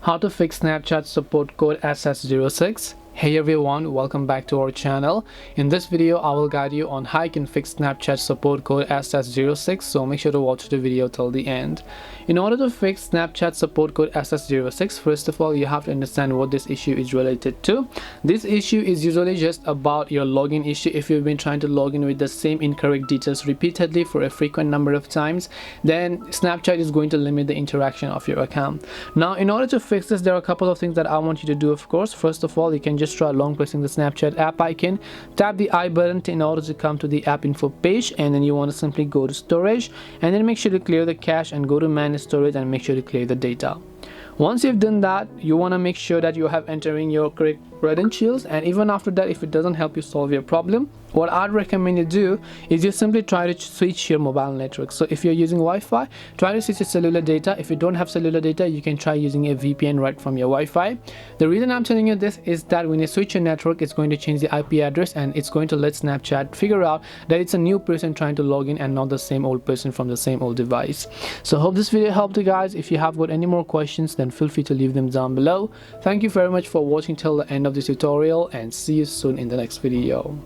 How to fix Snapchat support code SS06. Hey everyone, welcome back to our channel. In this video I will guide you on how you can fix Snapchat support code SS06, so make sure to watch the video till the end. In order to fix Snapchat support code SS06, first of all you have to understand what this issue is related to. This issue is usually just about your login issue. If you've been trying to log in with the same incorrect details repeatedly for a frequent number of times, then Snapchat is going to limit the interaction of your account. Now in order to fix this, there are a couple of things that I want you to do. Of course, first of all, you can just try long pressing the Snapchat app icon, tap the I button in order to come to the app info page, and then you want to simply go to storage and then make sure to clear the cache and go to manage storage and make sure to clear the data. Once you've done that, you want to make sure that you have entering your correct credentials, and even after that, if it doesn't help you solve your problem, what I'd recommend you do is you simply try to switch your mobile network. So if you're using Wi-Fi, try to switch your cellular data. If you don't have cellular data, you can try using a VPN right from your Wi-Fi. The reason I'm telling you this is that when you switch your network, it's going to change the IP address and it's going to let Snapchat figure out that it's a new person trying to log in and not the same old person from the same old device. So hope this video helped you guys. If you have got any more questions, then feel free to leave them down below. Thank you very much for watching till the end of this tutorial, and see you soon in the next video.